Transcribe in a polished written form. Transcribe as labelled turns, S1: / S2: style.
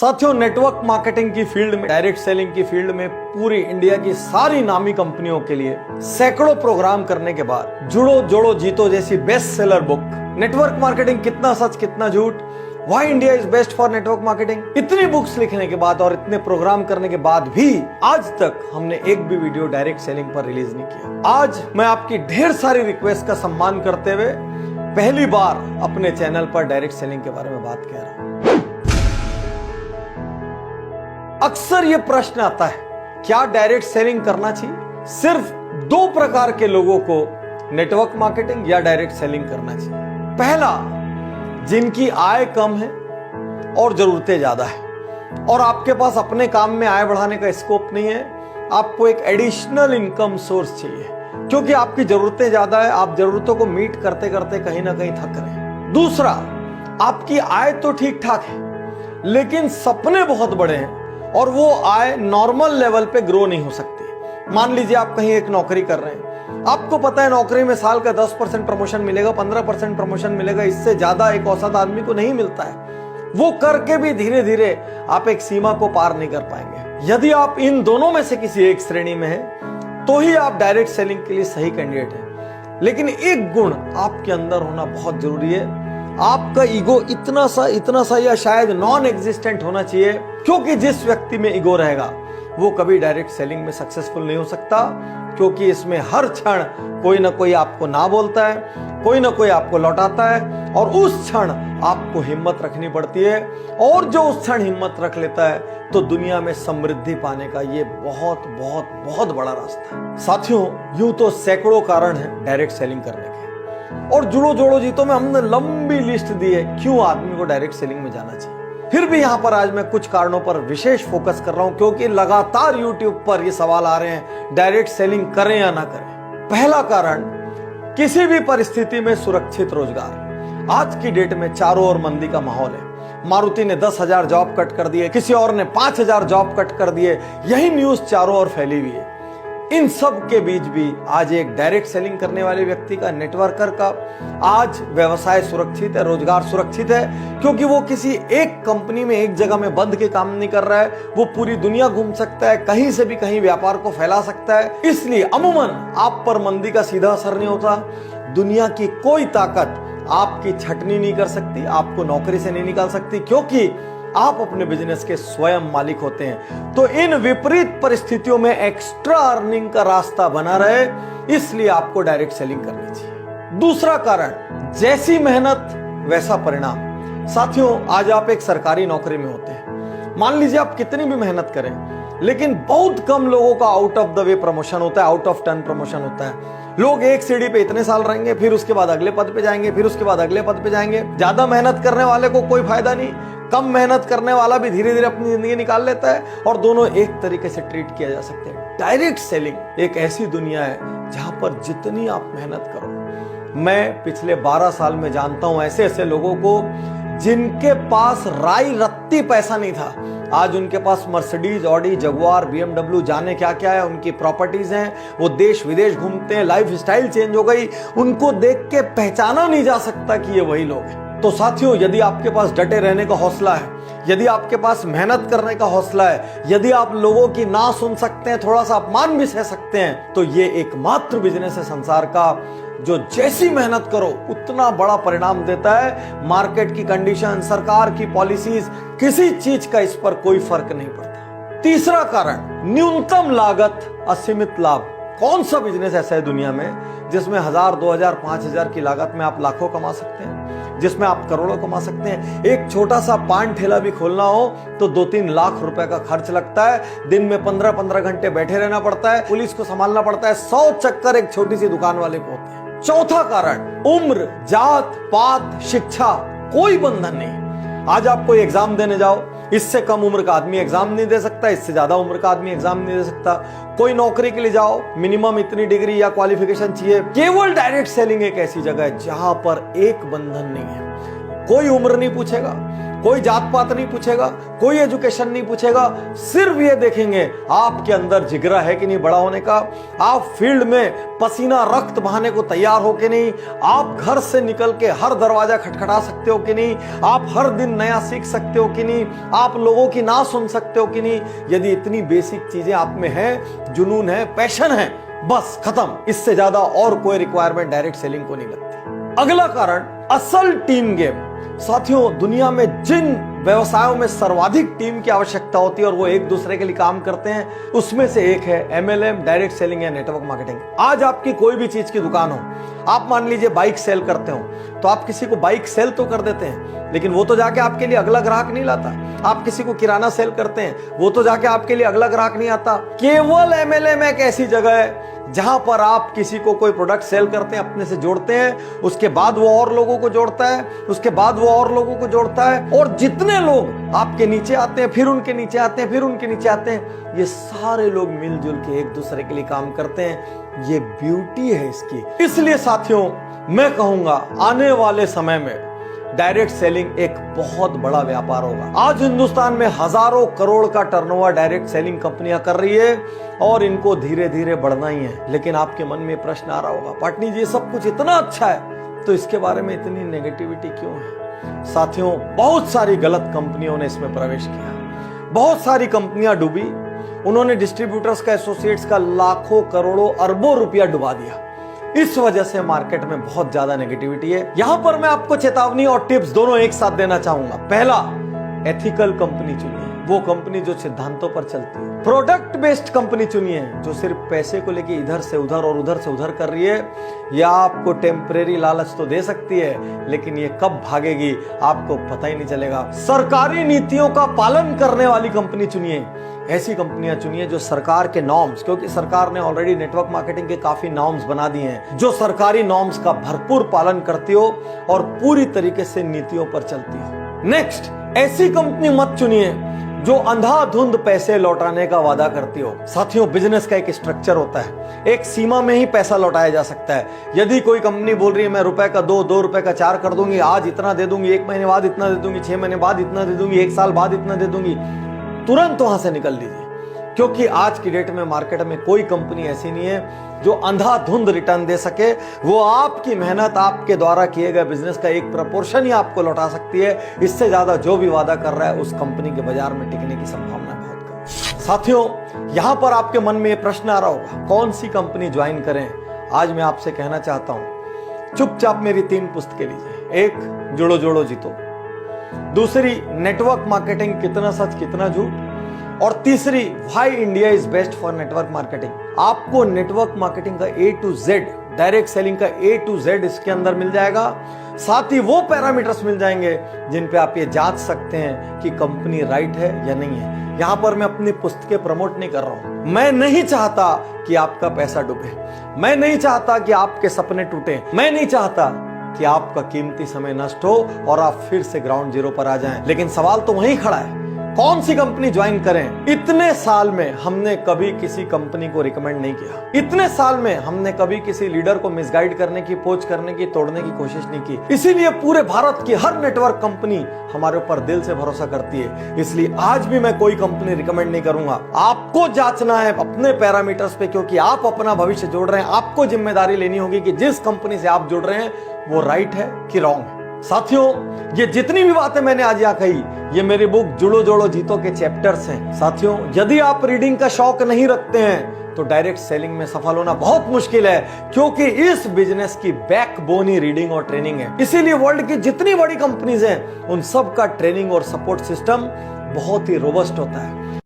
S1: साथियों, network marketing की field में, डायरेक्ट सेलिंग की फील्ड में पूरी इंडिया की सारी नामी कंपनियों के लिए सैकड़ों प्रोग्राम करने के बाद जुड़ो जोड़ो जीतो जैसी best seller book, network marketing कितना सच कितना झूठ, why India is best for network marketing, इतनी बुक्स लिखने के बाद और इतने प्रोग्राम करने के बाद भी आज तक हमने एक भी वीडियो डायरेक्ट सेलिंग पर रिलीज नहीं किया। आज मैं आपकी ढेर सारी रिक्वेस्ट का सम्मान करते हुए पहली बार अपने चैनल पर डायरेक्ट सेलिंग के बारे में बात कह रहा हूं। अक्सर यह प्रश्न आता है, क्या डायरेक्ट सेलिंग करना चाहिए? सिर्फ दो प्रकार के लोगों को नेटवर्क मार्केटिंग या डायरेक्ट सेलिंग करना चाहिए। पहला, जिनकी आय कम है और जरूरतें ज्यादा है और आपके पास अपने काम में आय बढ़ाने का स्कोप नहीं है, आपको एक एडिशनल इनकम सोर्स चाहिए क्योंकि आपकी जरूरतें ज्यादा है, आप जरूरतों को मीट करते करते कहीं ना कहीं थक रहे हैं। दूसरा, आपकी आय तो ठीक ठाक है लेकिन सपने बहुत बड़े हैं और वो आय नॉर्मल लेवल पे ग्रो नहीं हो सकती। मान लीजिए आप कहीं एक नौकरी कर रहे हैं, आपको पता है नौकरी में साल का 10% प्रमोशन मिलेगा, 15% प्रमोशन मिलेगा, इससे ज्यादा एक औसत आदमी को नहीं मिलता है। वो करके भी धीरे धीरे आप एक सीमा को पार नहीं कर पाएंगे। यदि आप इन दोनों में से किसी एक श्रेणी में हैं, तो ही आप डायरेक्ट सेलिंग के लिए सही कैंडिडेट हैं। लेकिन एक गुण आपके अंदर होना बहुत जरूरी है, आपका ईगो इतना सा या शायद नॉन एग्जिस्टेंट होना चाहिए, क्योंकि जिस व्यक्ति में ईगो रहेगा वो कभी डायरेक्ट सेलिंग में सक्सेसफुल नहीं हो सकता, क्योंकि इसमें हर क्षण कोई ना कोई आपको ना बोलता है, कोई ना कोई आपको लौटाता है और उस क्षण आपको हिम्मत रखनी पड़ती है। और जो उस क्षण हिम्मत रख लेता है तो दुनिया में समृद्धि पाने का ये बहुत बहुत बहुत बड़ा रास्ता है। साथियों, यूं तो सैकड़ों कारण हैं डायरेक्ट सेलिंग करने के और जुड़ो जोड़ो जीतो में हमने लंबी लिस्ट दी है क्यों आदमी को डायरेक्ट सेलिंग में जाना चाहिए। फिर भी यहां पर आज मैं कुछ कारणों पर विशेष फोकस कर रहा हूं क्योंकि लगातार YouTube पर ये सवाल आ रहे हैं, डायरेक्ट सेलिंग करें या ना करें। पहला कारण, किसी भी परिस्थिति में सुरक्षित रोजगार। आज की डेट में चारों ओर मंदी का माहौल है। मारुति ने 10,000 जॉब कट कर दिए, किसी और ने 5,000 जॉब कट कर दिए, यही न्यूज चारों ओर फैली हुई है। इन सब के बीच भी आज एक डायरेक्ट सेलिंग करने वाले व्यक्ति का, नेटवर्कर का आज व्यवसाय सुरक्षित है, रोजगार सुरक्षित है, क्योंकि वो किसी एक कंपनी में एक जगह में बंद के काम नहीं कर रहा है। वो पूरी दुनिया घूम सकता है, कहीं से भी कहीं व्यापार को फैला सकता है। इसलिए अमूमन आप पर मंदी का सीधा असर नहीं होता। दुनिया की कोई ताकत आपकी छटनी नहीं कर सकती, आपको नौकरी से नहीं निकाल सकती, क्योंकि आप अपने बिजनेस के स्वयं मालिक होते हैं। तो इन विपरीत परिस्थितियों में एक्स्ट्रा अर्निंग का रास्ता बना रहे, इसलिए आपको डायरेक्ट सेलिंग करनी चाहिए। दूसरा कारण, जैसी मेहनत वैसा परिणाम। साथियों, आज आप एक सरकारी नौकरी में होते हैं, मान लीजिए आप कितनी भी मेहनत करें, लेकिन बहुत कम लोगों का out of the way promotion होता है, आउट ऑफ टर्न प्रमोशन होता है। लोग एक सीढ़ी पे इतने साल रहेंगे, फिर उसके बाद अगले पद पे जाएंगे, फिर उसके बाद अगले पद पे जाएंगे। ज्यादा मेहनत करने वाले को कोई फायदा नहीं, कम मेहनत करने वाला भी धीरे धीरे अपनी जिंदगी निकाल लेता है और दोनों एक तरीके से ट्रीट किया जा सकते हैं। डायरेक्ट सेलिंग एक ऐसी दुनिया है जहां पर जितनी आप मेहनत करो, मैं पिछले 12 साल में जानता हूं ऐसे ऐसे लोगों को जिनके पास राई रत्ती पैसा नहीं था, आज उनके पास मर्सिडीज, ऑडी, जगुआर, BMW, जाने क्या क्या है, उनकी प्रॉपर्टीज हैं, वो देश विदेश घूमते हैं, लाइफ स्टाइल चेंज हो गई, उनको देख के पहचाना नहीं जा सकता कि ये वही लोग हैं। तो साथियों, यदि आपके पास डटे रहने का हौसला है, यदि आपके पास मेहनत करने का हौसला है, यदि आप लोगों की ना सुन सकते हैं, थोड़ा सा अपमान भी सह सकते हैं, तो ये एकमात्र बिजनेस है संसार का जो जैसी मेहनत करो उतना बड़ा परिणाम देता है। मार्केट की कंडीशन, सरकार की पॉलिसीज, किसी चीज का इस पर कोई फर्क नहीं पड़ता। तीसरा कारण, न्यूनतम लागत असीमित लाभ। कौन सा बिजनेस ऐसा है दुनिया में जिसमें 1,000, 2,000, 5,000 की लागत में आप लाखों कमा सकते हैं, जिसमें आप करोड़ों कमा सकते हैं? एक छोटा सा पान ठेला भी खोलना हो तो 2-3 लाख रुपए का खर्च लगता है, दिन में 15-15 घंटे बैठे रहना पड़ता है, पुलिस को संभालना पड़ता है, 100 चक्कर एक छोटी सी दुकान वाले को होते हैं। चौथा कारण, उम्र, जात पात, शिक्षा, कोई बंधन नहीं। आज आप कोई एग्जाम देने जाओ, इससे कम उम्र का आदमी एग्जाम नहीं दे सकता, इससे ज्यादा उम्र का आदमी एग्जाम नहीं दे सकता। कोई नौकरी के लिए जाओ, मिनिमम इतनी डिग्री या क्वालिफिकेशन चाहिए। केवल डायरेक्ट सेलिंग एक ऐसी जगह है जहां पर एक बंधन नहीं है, कोई उम्र नहीं पूछेगा, कोई जात पात नहीं पूछेगा, कोई एजुकेशन नहीं पूछेगा, सिर्फ ये देखेंगे आपके अंदर जिगरा है कि नहीं बड़ा होने का, आप फील्ड में पसीना रक्त बहाने को तैयार हो कि नहीं, आप घर से निकल के हर दरवाजा खटखटा सकते हो कि नहीं, आप हर दिन नया सीख सकते हो कि नहीं, आप लोगों की ना सुन सकते हो कि नहीं। यदि इतनी बेसिक चीजें आप में है, जुनून है, पैशन है, बस खत्म। इससे ज्यादा और कोई रिक्वायरमेंट डायरेक्ट सेलिंग को नहीं लगती। अगला कारण, असल टीम गेम। साथियों, दुनिया में जिन व्यवसायों में सर्वाधिक टीम की आवश्यकता होती है और वो एक दूसरे के लिए काम करते हैं, उसमें से एक है MLM, डायरेक्ट सेलिंग या नेटवर्क मार्केटिंग। आज आपकी कोई भी चीज की दुकान हो, आप मान लीजिए बाइक सेल करते हो, तो आप किसी को बाइक सेल तो कर देते हैं, लेकिन वो तो जाके आपके लिए अगला ग्राहक नहीं लाता। आप किसी को किराना सेल करते हैं, वो तो जाके आपके लिए अगला ग्राहक नहीं आता। केवल MLM एक ऐसी जगह है जहां पर आप किसी को कोई प्रोडक्ट सेल करते हैं, अपने से जोड़ते हैं, उसके बाद वो और लोगों को जोड़ता है, उसके बाद वो और लोगों को जोड़ता है, और जितने लोग आपके नीचे आते हैं, फिर उनके नीचे आते हैं, फिर उनके नीचे आते हैं, ये सारे लोग मिलजुल के एक दूसरे के लिए काम करते हैं। ये ब्यूटी है इसकी। इसलिए साथियों, मैं कहूंगा आने वाले समय में डायरेक्ट सेलिंग एक बहुत बड़ा व्यापार होगा। आज हिंदुस्तान में हजारों करोड़ का टर्नओवर डायरेक्ट सेलिंग कंपनियां कर रही है और इनको धीरे धीरे बढ़ना ही है। लेकिन आपके मन में प्रश्न आ रहा होगा, पाटनी जी सब कुछ इतना अच्छा है तो इसके बारे में इतनी नेगेटिविटी क्यों है? साथियों, बहुत सारी गलत कंपनियों ने इसमें प्रवेश किया, बहुत सारी कंपनियां डूबी, उन्होंने डिस्ट्रीब्यूटर्स का, एसोसिएट्स का लाखों करोड़ों अरबों रुपया डुबा दिया। इस वजह से मार्केट में बहुत ज्यादा नेगेटिविटी है। यहां पर मैं आपको चेतावनी और टिप्स दोनों एक साथ देना चाहूंगा। पहला, एथिकल कंपनी चुनिए, वो कंपनी जो सिद्धांतों पर चलती है। प्रोडक्ट बेस्ड कंपनी चुनिए, जो सिर्फ पैसे को लेके इधर से उधर और उधर से उधर कर रही है। या आपको टेम्परेरी लालच तो दे सकती है, लेकिन ये कब भागेगी आपको पता ही नहीं चलेगा। सरकारी नीतियों का पालन करने वाली कंपनी चुनिए। ऐसी कंपनियां चुनिए जो सरकार के नॉर्म्स, क्योंकि सरकार ने ऑलरेडी नेटवर्क मार्केटिंग के काफी नॉर्म्स बना दिए हैं, जो सरकारी नॉर्म्स का भरपूर पालन करती हो और पूरी तरीके से नीतियों पर चलती हो। नेक्स्ट, ऐसी कंपनी मत चुनिए जो अंधाधुंध पैसे लौटाने का वादा करती हो। साथियों, बिजनेस का एक स्ट्रक्चर होता है, एक सीमा में ही पैसा लौटाया जा सकता है। यदि कोई कंपनी बोल रही है मैं रुपए का 2 रुपए का 4 कर दूंगी, आज इतना दे दूंगी, 1 महीने बाद इतना दे दूंगी, 6 महीने बाद इतना दे दूंगी, 1 साल बाद इतना दे दूंगी, तुरंत वहां से निकल लीजिए। क्योंकि आज की डेट में मार्केट में कोई कंपनी ऐसी नहीं है जो अंधाधुंध रिटर्न दे सके। वो आपकी मेहनत, आपके द्वारा किए गए बिजनेस का एक प्रपोर्शन ही आपको लौटा सकती है। इससे ज्यादा जो भी वादा कर रहा है उस कंपनी के बाजार में टिकने की संभावना बहुत कम। साथियों, यहां पर आपके मन में यह प्रश्न आ रहा होगा, कौन सी कंपनी ज्वाइन करें? आज मैं आपसे कहना चाहता हूं, चुपचाप मेरी 3 पुस्तकें लीजिए। एक, जोड़ो जोड़ो जीतो। दूसरी, नेटवर्क मार्केटिंग, कितना सच कितना झूठ। और तीसरी, why India is best for network marketing. आपको नेटवर्क मार्केटिंग का A to Z, direct selling का A to Z इसके अंदर मिल जाएगा। साथ ही वो पैरामीटर्स मिल जाएंगे जिन पे आप ये जांच सकते हैं कि कंपनी राइट है या नहीं है। यहां पर मैं अपनी पुस्तकें प्रमोट नहीं कर रहा हूं। मैं नहीं चाहता कि आपका पैसा डूबे, मैं नहीं चाहता कि आपके सपने टूटे, मैं नहीं चाहता कि आपका कीमती समय नष्ट हो और आप फिर से ग्राउंड जीरो पर आ जाएं। लेकिन सवाल तो वहीं खड़ा है, कौन सी कंपनी ज्वाइन करें? इतने साल में हमने कभी किसी कंपनी को रिकमेंड नहीं किया। इतने साल में हमने कभी किसी लीडर को मिसगाइड करने की, पोच करने की, तोड़ने की कोशिश नहीं की। इसीलिए पूरे भारत की हर नेटवर्क कंपनी हमारे ऊपर दिल से भरोसा करती है। इसलिए आज भी मैं कोई कंपनी रिकमेंड नहीं करूंगा। आपको जांचना है अपने पैरामीटर्स पे, क्योंकि आप अपना भविष्य जोड़ रहे हैं। आपको जिम्मेदारी लेनी होगी कि जिस कंपनी से आप जुड़ रहे हैं वो राइट है कि रॉन्ग है। साथियों, ये जितनी भी बातें मैंने आज यहाँ कही, ये मेरी बुक जुड़ो जोड़ो जीतो के चैप्टर्स हैं। साथियों, यदि आप रीडिंग का शौक नहीं रखते हैं तो डायरेक्ट सेलिंग में सफल होना बहुत मुश्किल है, क्योंकि इस बिजनेस की बैकबोन ही रीडिंग और ट्रेनिंग है। इसीलिए वर्ल्ड की जितनी बड़ी कंपनीज हैं उन सब का ट्रेनिंग और सपोर्ट सिस्टम बहुत ही रोबस्ट होता है।